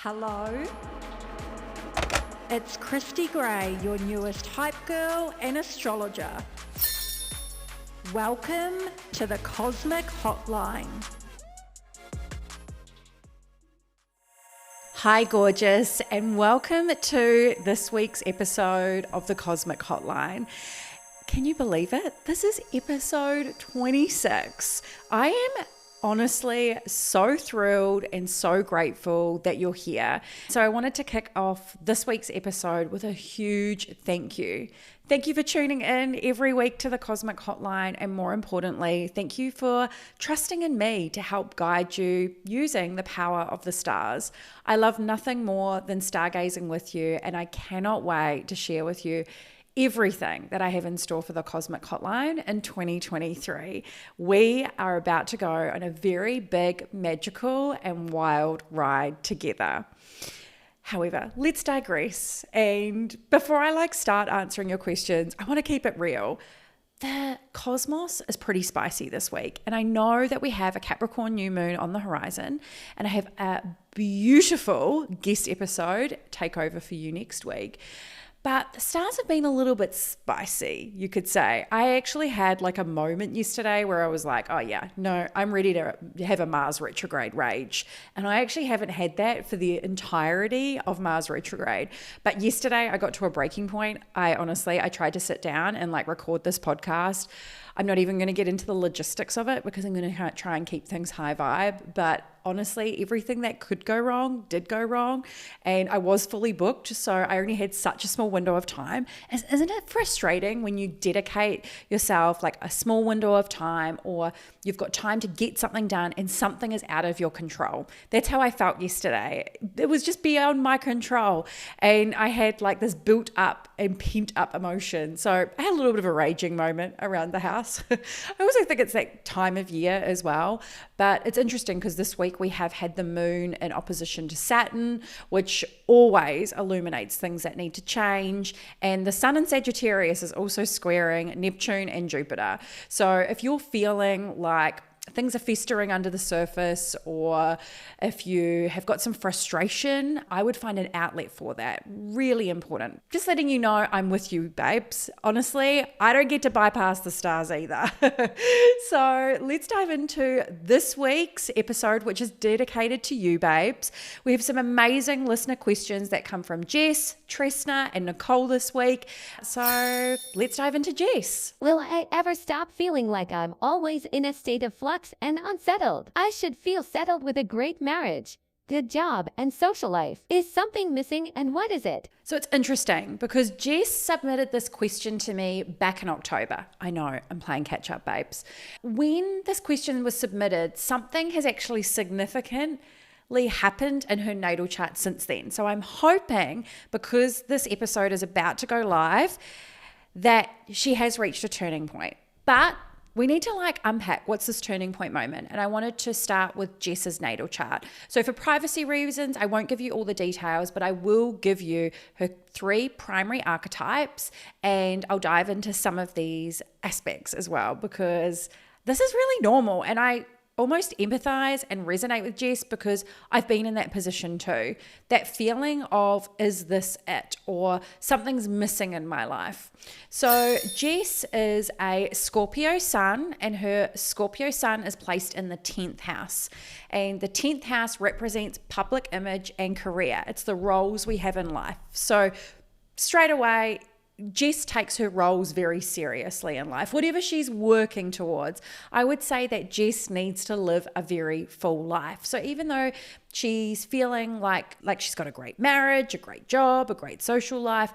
Hello? It's Christy Gray, your newest hype girl and astrologer. Welcome to the Cosmic Hotline. Hi, gorgeous, and welcome to this week's episode of the Cosmic Hotline. Can you believe it? This is episode 26. I am honestly so thrilled and so grateful that you're here. So I wanted to kick off this week's episode with a huge thank you. Thank you for tuning in every week to the Cosmic Hotline, and more importantly, thank you for trusting in me to help guide you using the power of the stars. I love nothing more than stargazing with you, and I cannot wait to share with you everything that I have in store for the Cosmic Hotline in 2023. We are about to go on a very big, magical, and wild ride together. However, let's digress. And before I start answering your questions, I want to keep it real. The cosmos is pretty spicy this week, and I know that we have a Capricorn new moon on the horizon, and I have a beautiful guest episode takeover for you next week. But the stars have been a little bit spicy, you could say. I actually had a moment yesterday where I was like, oh yeah, no, I'm ready to have a Mars retrograde rage. And I actually haven't had that for the entirety of Mars retrograde. But yesterday I got to a breaking point. I tried to sit down and record this podcast. I'm not even going to get into the logistics of it because I'm going to try and keep things high vibe. But honestly, everything that could go wrong did go wrong, and I was fully booked, so I only had such a small window of time. Isn't it frustrating when you dedicate yourself a small window of time, or you've got time to get something done and something is out of your control? That's how I felt yesterday. It was just beyond my control, and I had this built up and pent up emotion. So I had a little bit of a raging moment around the house. I also think it's that time of year as well, but it's interesting because this week we have had the moon in opposition to Saturn, which always illuminates things that need to change. And the sun in Sagittarius is also squaring Neptune and Jupiter. So if you're feeling like things are festering under the surface, or if you have got some frustration, I would find an outlet for that. Really important. Just letting you know I'm with you, babes. Honestly, I don't get to bypass the stars either. So let's dive into this week's episode, which is dedicated to you, babes. We have some amazing listener questions that come from Jess, Tresna, and Nicole this week. So let's dive into Jess. Will I ever stop feeling like I'm always in a state of flux and unsettled? I should feel settled with a great marriage, good job, and social life. Is something missing, and what is it? So it's interesting because Jess submitted this question to me back in October. I know, I'm playing catch up, babes. When this question was submitted, something has actually significantly happened in her natal chart since then. So I'm hoping, because this episode is about to go live, that she has reached a turning point. But we need to unpack what's this turning point moment. And I wanted to start with Jess's natal chart. So for privacy reasons, I won't give you all the details, but I will give you her 3 primary archetypes, and I'll dive into some of these aspects as well, because this is really normal. And I almost empathize and resonate with Jess because I've been in that position too. That feeling of, is this it? Or something's missing in my life. So Jess is a Scorpio sun, and her Scorpio sun is placed in the 10th house. And the 10th house represents public image and career. It's the roles we have in life. So straight away, Jess takes her roles very seriously in life. Whatever she's working towards, I would say that Jess needs to live a very full life. So even though she's feeling like she's got a great marriage, a great job, a great social life,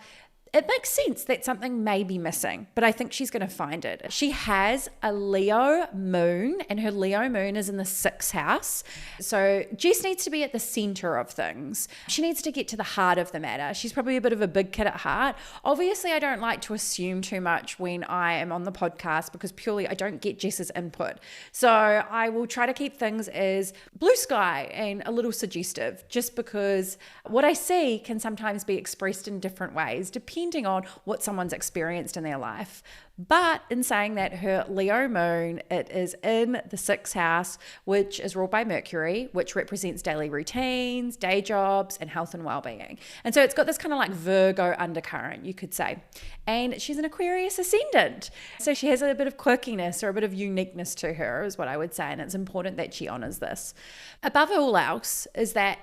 it makes sense that something may be missing, but I think she's going to find it. She has a Leo moon, and her Leo moon is in the 6th house. So Jess needs to be at the center of things. She needs to get to the heart of the matter. She's probably a bit of a big kid at heart. Obviously, I don't like to assume too much when I am on the podcast because purely I don't get Jess's input. So I will try to keep things as blue sky and a little suggestive, just because what I see can sometimes be expressed in different ways, depending depending on what someone's experienced in their life. But in saying that, her Leo moon, it is in the 6th house, which is ruled by Mercury, which represents daily routines, day jobs, and health and well-being. And so it's got this kind of like Virgo undercurrent, you could say. And she's an Aquarius ascendant. So she has a bit of quirkiness or a bit of uniqueness to her, is what I would say. And it's important that she honors this. Above all else is that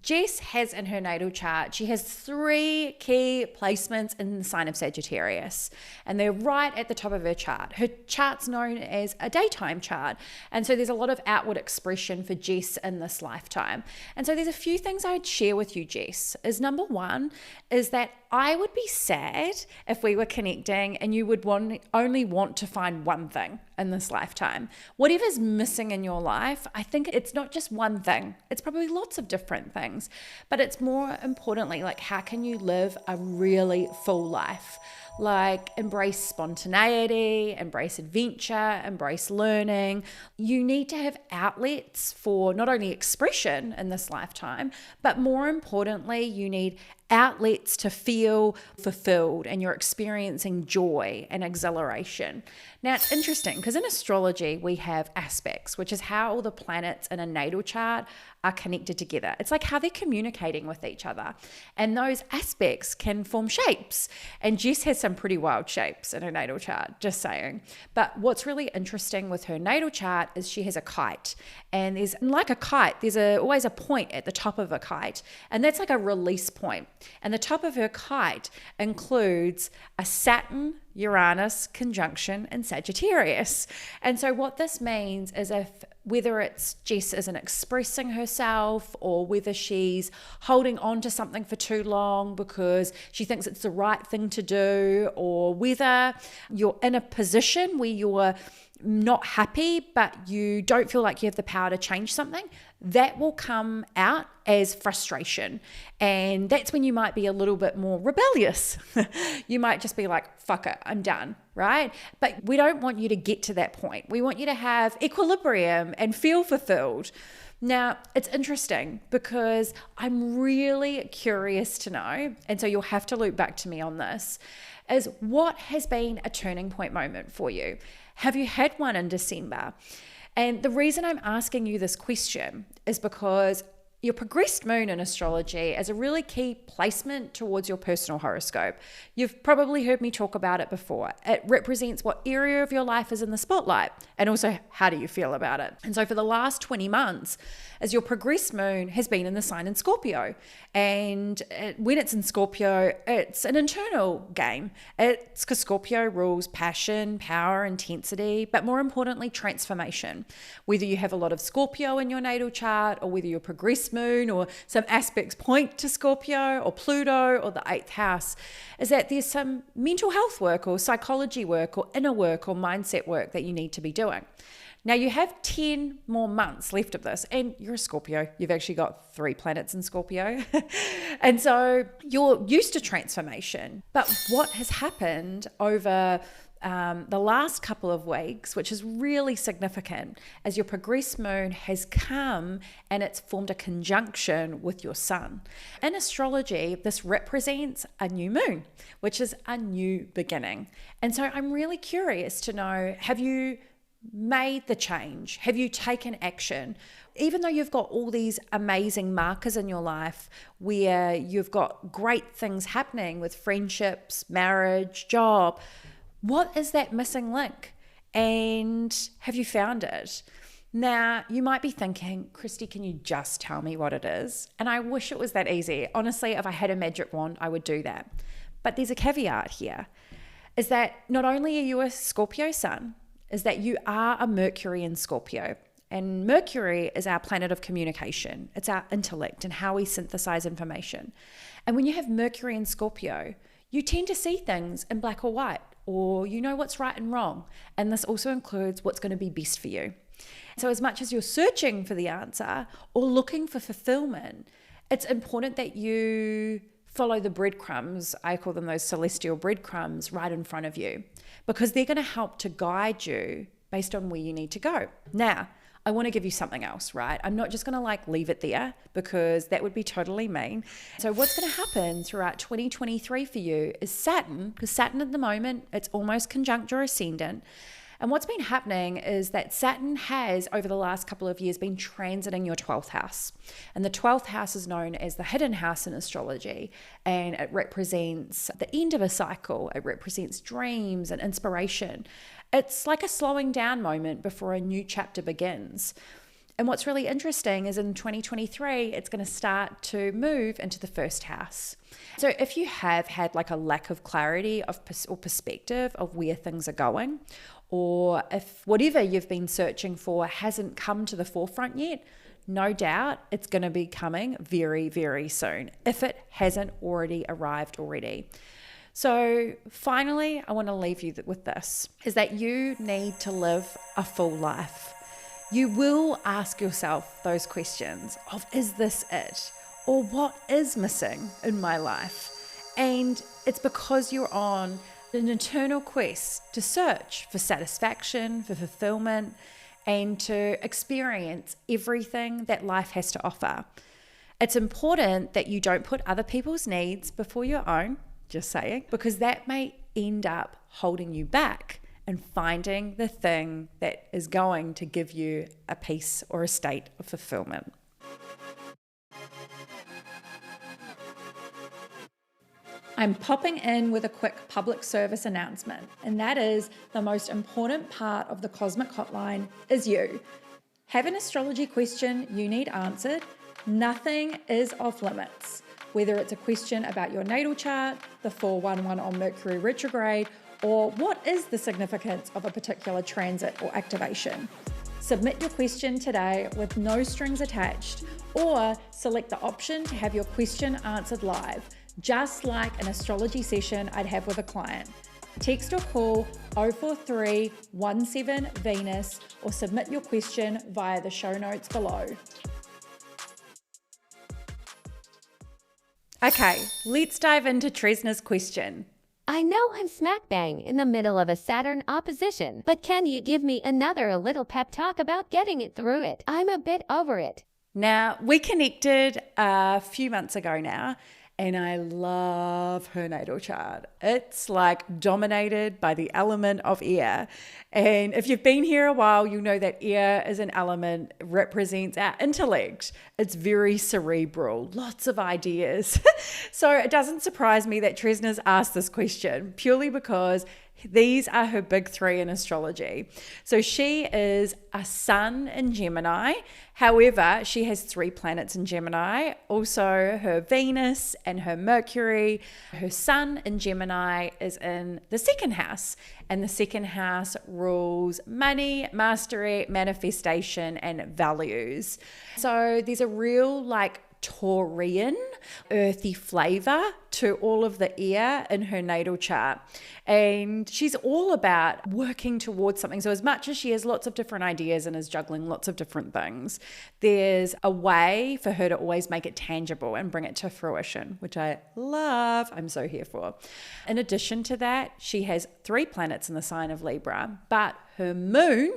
Jess has in her natal chart, she has 3 key placements in the sign of Sagittarius, and they're right at the top of her chart. Her chart's known as a daytime chart, and so there's a lot of outward expression for Jess in this lifetime. And so there's a few things I'd share with you, Jess. Is number one is that I would be sad if we were connecting and you would only want to find one thing in this lifetime. Whatever's missing in your life, I think it's not just one thing. It's probably lots of different things, but it's more importantly, like, how can you live a really full life? Like, embrace spontaneity, embrace adventure, embrace learning. You need to have outlets for not only expression in this lifetime, but more importantly, you need outlets to feel fulfilled and you're experiencing joy and exhilaration. Now, it's interesting because in astrology, we have aspects, which is how all the planets in a natal chart are connected together. It's like how they're communicating with each other. And those aspects can form shapes. And Jess has some pretty wild shapes in her natal chart, just saying. But what's really interesting with her natal chart is she has a kite. And there's, like a kite, there's always a point at the top of a kite. And that's like a release point. And the top of her kite includes a Saturn, Uranus conjunction in Sagittarius. And so what this means is whether it's Jess isn't expressing herself or whether she's holding on to something for too long because she thinks it's the right thing to do, or whether you're in a position where you're not happy but you don't feel like you have the power to change something, that will come out as frustration. And that's when you might be a little bit more rebellious. You might just be like, fuck it, I'm done, right? But we don't want you to get to that point. We want you to have equilibrium and feel fulfilled. Now, it's interesting because I'm really curious to know, and so you'll have to loop back to me on this, is what has been a turning point moment for you? Have you had one in December? And the reason I'm asking you this question is because your progressed moon in astrology is a really key placement towards your personal horoscope. You've probably heard me talk about it before. It represents what area of your life is in the spotlight and also how do you feel about it. And so for the last 20 months, as your progressed moon has been in the sign in Scorpio. And when it's in Scorpio, it's an internal game. It's because Scorpio rules passion, power, intensity, but more importantly, transformation. Whether you have a lot of Scorpio in your natal chart or whether you're progressed moon or some aspects point to Scorpio or Pluto or the 8th house, is that there's some mental health work or psychology work or inner work or mindset work that you need to be doing. Now you have 10 more months left of this, and you're a Scorpio. You've actually got 3 planets in Scorpio. And so you're used to transformation. But what has happened over the last couple of weeks, which is really significant, as your progressed moon has come and it's formed a conjunction with your sun. In astrology, this represents a new moon, which is a new beginning. And so I'm really curious to know, have you made the change? Have you taken action? Even though you've got all these amazing markers in your life where you've got great things happening with friendships, marriage, job, what is that missing link? And have you found it? Now, you might be thinking, Christy, can you just tell me what it is? And I wish it was that easy. Honestly, if I had a magic wand, I would do that. But there's a caveat here, is that not only are you a Scorpio sun, is that you are a Mercury in Scorpio. And Mercury is our planet of communication. It's our intellect and how we synthesize information. And when you have Mercury in Scorpio, you tend to see things in black or white, or you know what's right and wrong. And this also includes what's going to be best for you. So as much as you're searching for the answer or looking for fulfillment, it's important that you follow the breadcrumbs, I call them those celestial breadcrumbs, right in front of you, because they're going to help to guide you based on where you need to go. Now, I want to give you something else, right? I'm not just going to like leave it there because that would be totally mean. So what's going to happen throughout 2023 for you is Saturn, because Saturn at the moment, it's almost conjunct your ascendant. And what's been happening is that Saturn has, over the last couple of years, been transiting your 12th house. And the 12th house is known as the hidden house in astrology. And it represents the end of a cycle. It represents dreams and inspiration. It's like a slowing down moment before a new chapter begins. And what's really interesting is in 2023, it's going to start to move into the first house. So if you have had like a lack of clarity or perspective of where things are going, or if whatever you've been searching for hasn't come to the forefront yet, no doubt it's going to be coming very, very soon, if it hasn't already arrived already. So finally, I want to leave you with this, is that you need to live a full life. You will ask yourself those questions of, is this it? Or what is missing in my life? And it's because you're on an eternal quest to search for satisfaction, for fulfillment, and to experience everything that life has to offer. It's important that you don't put other people's needs before your own, just saying, because that may end up holding you back and finding the thing that is going to give you a peace or a state of fulfillment. I'm popping in with a quick public service announcement, and that is the most important part of the Cosmic Hotline is you. Have an astrology question you need answered? Nothing is off limits. Whether it's a question about your natal chart, the 411 on Mercury retrograde, or what is the significance of a particular transit or activation. Submit your question today with no strings attached, or select the option to have your question answered live, just like an astrology session I'd have with a client. Text or call 043 17 Venus or submit your question via the show notes below. Okay, let's dive into Tresna's question. I know I'm smack bang in the middle of a Saturn opposition, but can you give me another little pep talk about getting it through it? I'm a bit over it. Now, we connected a few months ago now, and I love her natal chart. It's like dominated by the element of air. And if you've been here a while, you know that air is an element, represents our intellect. It's very cerebral, lots of ideas. So it doesn't surprise me that Tresna's asked this question, purely because these are her big three in astrology. So she is a sun in Gemini. However, she has 3 planets in Gemini, also her Venus and her Mercury. Her sun in Gemini is in the second house, and the second house rules money, mastery, manifestation, and values. So there's a real Taurian, earthy flavor to all of the air in her natal chart. And she's all about working towards something. So as much as she has lots of different ideas and is juggling lots of different things, there's a way for her to always make it tangible and bring it to fruition, which I love. I'm so here for. In addition to that, she has 3 planets in the sign of Libra, but her moon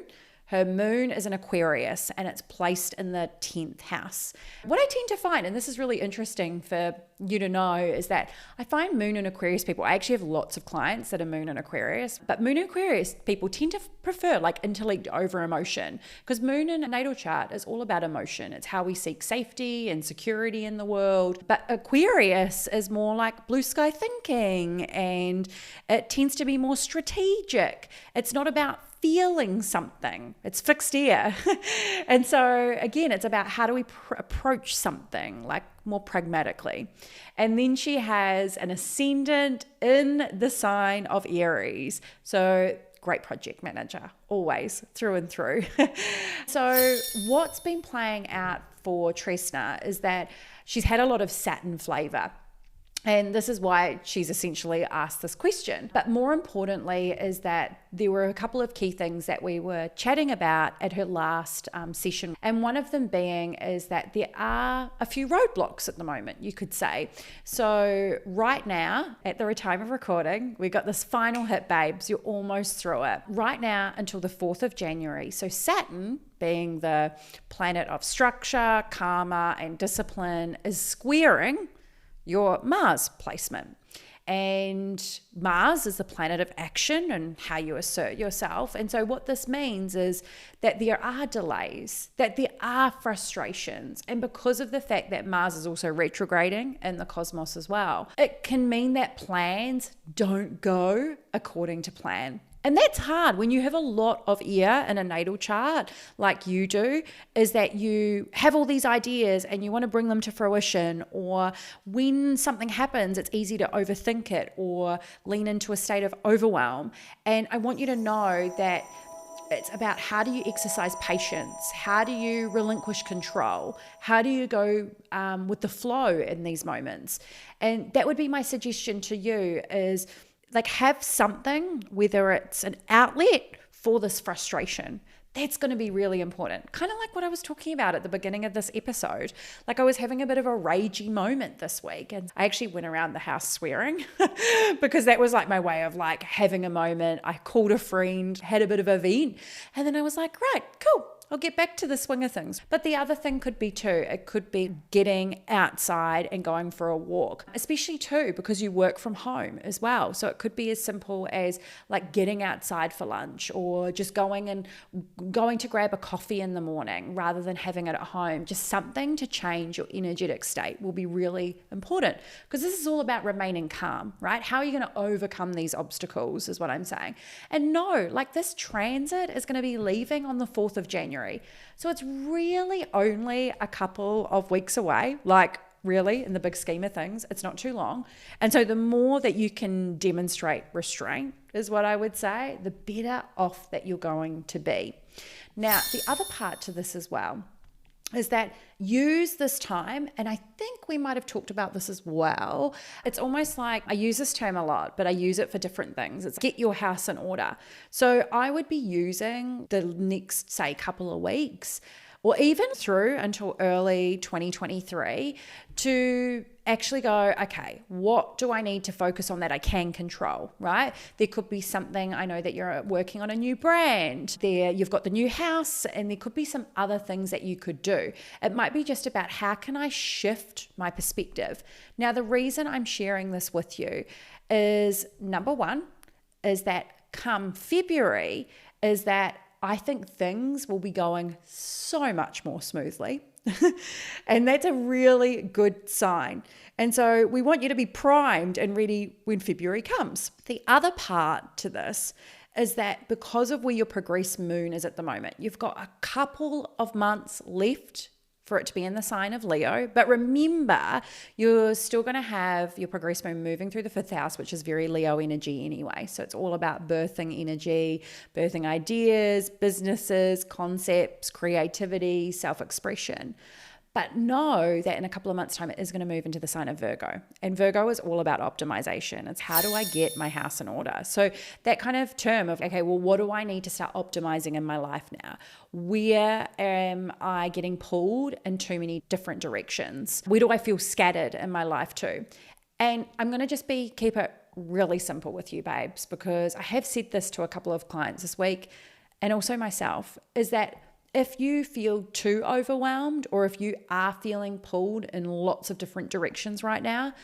is an Aquarius, and it's placed in the 10th house. What I tend to find, and this is really interesting for you to know, is that I find moon and Aquarius people, I actually have lots of clients that are moon and Aquarius, but moon and Aquarius people tend to prefer intellect over emotion, because moon in a natal chart is all about emotion. It's how we seek safety and security in the world. But Aquarius is more like blue sky thinking, and it tends to be more strategic. It's not about feeling something. It's fixed air. And so again, it's about how do we approach something more pragmatically. And then she has an ascendant in the sign of Aries. So great project manager, always, through and through. So what's been playing out for Tresna is that she's had a lot of Saturn flavor. And this is why she's essentially asked this question. But more importantly is that there were a couple of key things that we were chatting about at her last session. And one of them being is that there are a few roadblocks at the moment, you could say. So right now, at the time of recording, we got this final hit, babes. You're almost through it. Right now until the 4th of January. So Saturn, being the planet of structure, karma, and discipline, is squaring your Mars placement. And Mars is the planet of action and how you assert yourself. And so what this means is that there are delays, that there are frustrations. And because of the fact that Mars is also retrograding in the cosmos as well, it can mean that plans don't go according to plan. And that's hard when you have a lot of air in a natal chart like you do, is that you have all these ideas and you want to bring them to fruition, or when something happens, it's easy to overthink it or lean into a state of overwhelm. And I want you to know that it's about how do you exercise patience? How do you relinquish control? How do you go with the flow in these moments? And that would be my suggestion to you is, like, have something, whether it's an outlet for this frustration. That's going to be really important. Kind of like what I was talking about at the beginning of this episode. Like, I was having a bit of a ragey moment this week, and I actually went around the house swearing because that was like my way of like having a moment. I called a friend, had a bit of a vent, and then I was like, right, cool. I'll get back to the swing of things. But the other thing could be too, it could be getting outside and going for a walk, especially too, because you work from home as well. So it could be as simple as like getting outside for lunch, or just going to grab a coffee in the morning rather than having it at home. Just something to change your energetic state will be really important, because this is all about remaining calm, right? How are you going to overcome these obstacles is what I'm saying. And no, like, this transit is going to be leaving on the 4th of January. So it's really only a couple of weeks away, like really in the big scheme of things, it's not too long. And so the more that you can demonstrate restraint is what I would say, the better off that you're going to be. Now, the other part to this as well is that use this time, and I think we might have talked about this as well. It's almost like, I use this term a lot, but I use it for different things. It's get your house in order. So I would be using the next, say, couple of weeks, or even through until early 2023, to actually go, okay, what do I need to focus on that I can control, right? There could be something, I know that you're working on a new brand, there you've got the new house, and there could be some other things that you could do. It might be just about, how can I shift my perspective? Now, the reason I'm sharing this with you is, number one, is that come February, is that I think things will be going so much more smoothly. And that's a really good sign. And so we want you to be primed and ready when February comes. The other part to this is that because of where your progress moon is at the moment, you've got a couple of months left for it to be in the sign of Leo. But remember, you're still going to have your progress moon moving through the 5th house, which is very Leo energy anyway. So it's all about birthing energy, birthing ideas, businesses, concepts, creativity, self-expression. But know that in a couple of months' time, it is going to move into the sign of Virgo. And Virgo is all about optimization. It's how do I get my house in order? So that kind of term of, okay, well, what do I need to start optimizing in my life now? Where am I getting pulled in too many different directions? Where do I feel scattered in my life too? And I'm going to just keep it really simple with you, babes, because I have said this to a couple of clients this week, and also myself, is that if you feel too overwhelmed, or if you are feeling pulled in lots of different directions right now,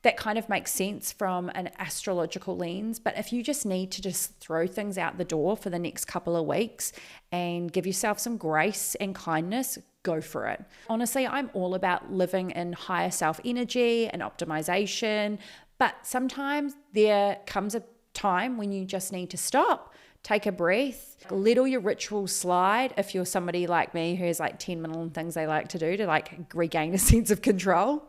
that kind of makes sense from an astrological lens. But if you just need to just throw things out the door for the next couple of weeks and give yourself some grace and kindness, go for it. Honestly, I'm all about living in higher self energy and optimization. But sometimes there comes a time when you just need to stop, take a breath, let all your rituals slide. If you're somebody like me who has like 10 million things they like to do to like regain a sense of control,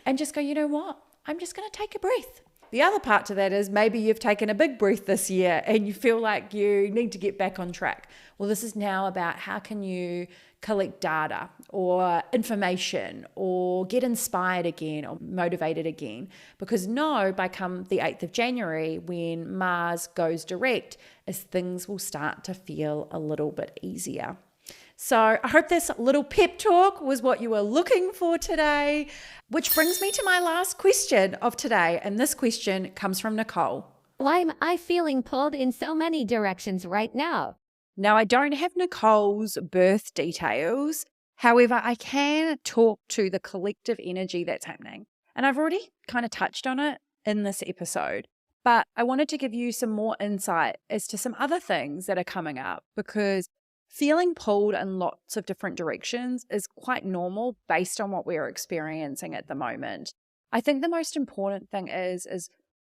and just go, you know what? I'm just going to take a breath. The other part to that is maybe you've taken a big breath this year and you feel like you need to get back on track. Well, this is now about how can you collect data or information or get inspired again or motivated again. Because by come the 8th of January, when Mars goes direct, is things will start to feel a little bit easier. So I hope this little pep talk was what you were looking for today, which brings me to my last question of today. And this question comes from Nicole. Why am I feeling pulled in so many directions right now? Now, I don't have Nicole's birth details. However, I can talk to the collective energy that's happening. And I've already kind of touched on it in this episode. But I wanted to give you some more insight as to some other things that are coming up, because feeling pulled in lots of different directions is quite normal based on what we're experiencing at the moment. I think the most important thing is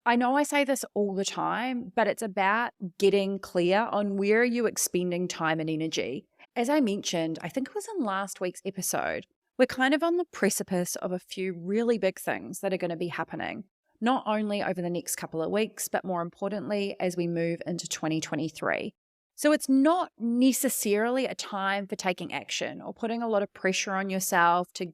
I know I say this all the time, but it's about getting clear on where you're expending time and energy. As I mentioned, I think it was in last week's episode, we're kind of on the precipice of a few really big things that are going to be happening, not only over the next couple of weeks, but more importantly, as we move into 2023. So it's not necessarily a time for taking action or putting a lot of pressure on yourself to,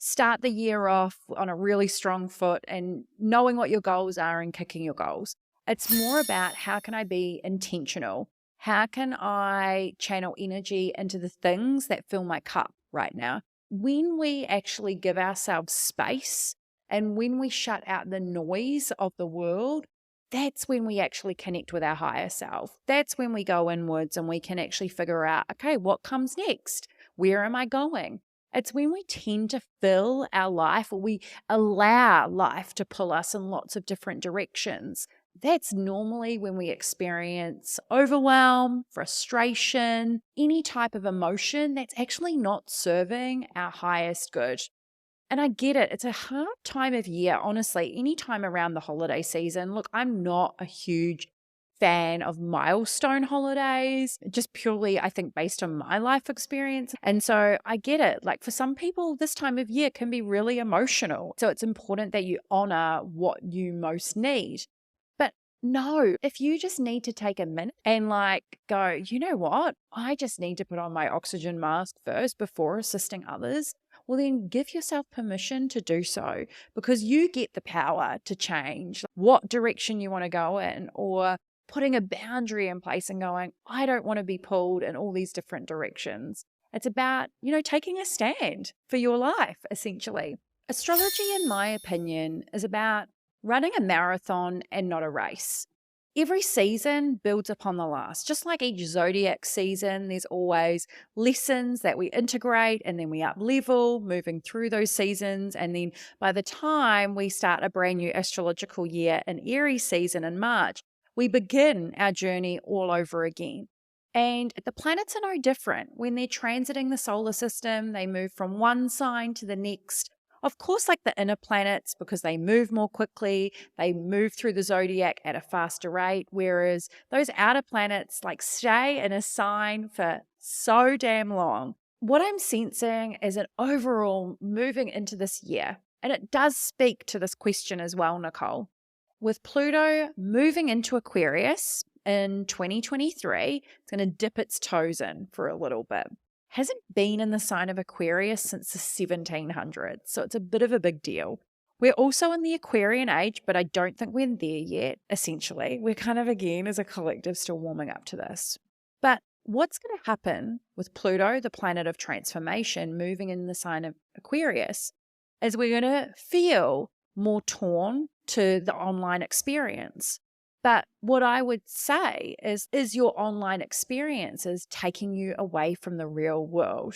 start the year off on a really strong foot and knowing what your goals are and kicking your goals. It's more about how can I be intentional? How can I channel energy into the things that fill my cup right now? When we actually give ourselves space and when we shut out the noise of the world, that's when we actually connect with our higher self. That's when we go inwards and we can actually figure out, okay, what comes next? Where am I going? It's when we tend to fill our life, or we allow life to pull us in lots of different directions. That's normally when we experience overwhelm, frustration, any type of emotion that's actually not serving our highest good. And I get it. It's a hard time of year, honestly, any time around the holiday season. Look, I'm not a huge fan of milestone holidays, just purely, I think, based on my life experience. And so I get it. Like for some people, this time of year can be really emotional. So it's important that you honor what you most need. But no, if you just need to take a minute and go, you know what? I just need to put on my oxygen mask first before assisting others. Well, then give yourself permission to do so, because you get the power to change what direction you want to go in, or putting a boundary in place and going, I don't want to be pulled in all these different directions. It's about, taking a stand for your life, essentially. Astrology, in my opinion, is about running a marathon and not a race. Every season builds upon the last. Just like each zodiac season, there's always lessons that we integrate and then we up level, moving through those seasons. And then by the time we start a brand new astrological year in Aries season in March, we begin our journey all over again. And the planets are no different. When they're transiting the solar system, they move from one sign to the next. Of course, like the inner planets, because they move more quickly, they move through the zodiac at a faster rate, whereas those outer planets stay in a sign for so damn long. What I'm sensing is an overall moving into this year, and it does speak to this question as well, Nicole. With Pluto moving into Aquarius in 2023, it's going to dip its toes in for a little bit. Hasn't been in the sign of Aquarius since the 1700s, so it's a bit of a big deal. We're also in the Aquarian age, but I don't think we're there yet, essentially. We're kind of, again, as a collective, still warming up to this. But what's going to happen with Pluto, the planet of transformation, moving in the sign of Aquarius, is we're going to feel more torn to the online experience. But what I would say is your online experience is taking you away from the real world.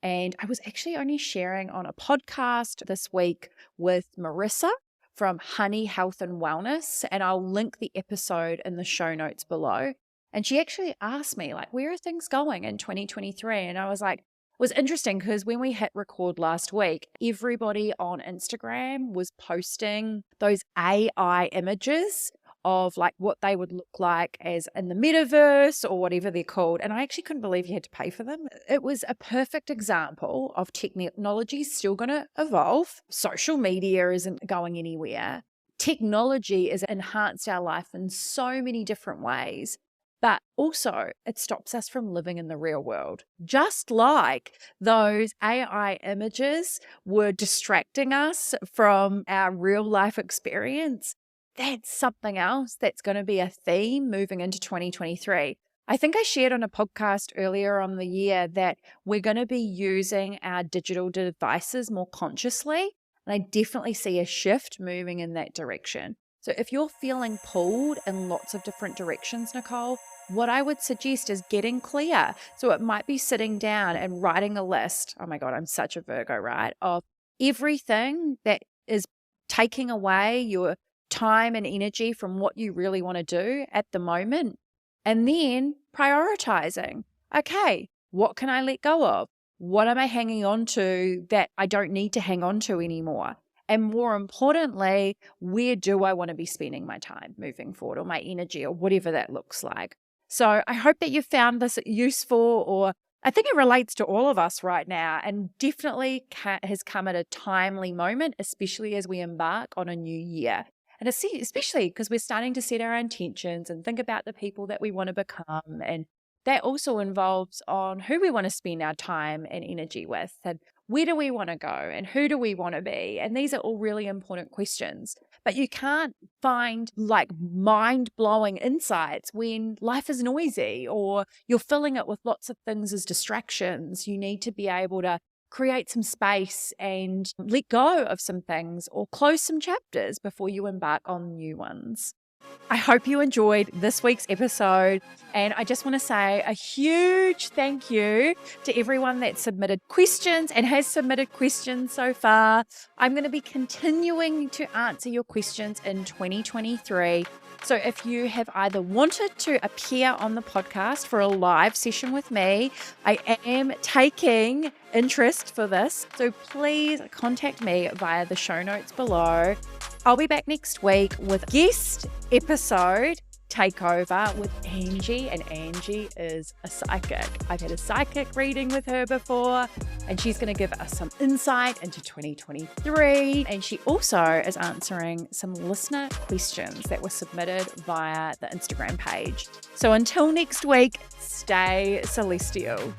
And I was actually only sharing on a podcast this week with Marissa from Honey Health and Wellness, and I'll link the episode in the show notes below. And she actually asked me, where are things going in 2023? And I was like, it was interesting because when we hit record last week, everybody on Instagram was posting those AI images of what they would look like as in the metaverse or whatever they're called. And I actually couldn't believe you had to pay for them. It was a perfect example of technology still going to evolve. Social media isn't going anywhere, technology has enhanced our life in so many different ways, but also it stops us from living in the real world. Just like those AI images were distracting us from our real life experience, that's something else that's going to be a theme moving into 2023. I think I shared on a podcast earlier on the year that we're going to be using our digital devices more consciously. And I definitely see a shift moving in that direction. So if you're feeling pulled in lots of different directions, Nicole, what I would suggest is getting clear. So it might be sitting down and writing a list. Oh my God, I'm such a Virgo, right? Of everything that is taking away your time and energy from what you really want to do at the moment. And then prioritizing. Okay, what can I let go of? What am I hanging on to that I don't need to hang on to anymore? And more importantly, where do I want to be spending my time moving forward, or my energy, or whatever that looks like? So I hope that you found this useful, or I think it relates to all of us right now, and definitely has come at a timely moment, especially as we embark on a new year. And especially because we're starting to set our intentions and think about the people that we want to become. And that also involves on who we want to spend our time and energy with, and where do we want to go, and who do we want to be? And these are all really important questions. But you can't find like mind-blowing insights when life is noisy or you're filling it with lots of things as distractions. You need to be able to create some space and let go of some things or close some chapters before you embark on new ones. I hope you enjoyed this week's episode, and I just want to say a huge thank you to everyone that submitted questions and has submitted questions so far. I'm going to be continuing to answer your questions in 2023. So if you have either wanted to appear on the podcast for a live session with me, I am taking interest for this. So please contact me via the show notes below. I'll be back next week with guest episode takeover with Angie, and Angie is a psychic. I've had a psychic reading with her before, and she's going to give us some insight into 2023. And she also is answering some listener questions that were submitted via the Instagram page. So until next week, stay celestial.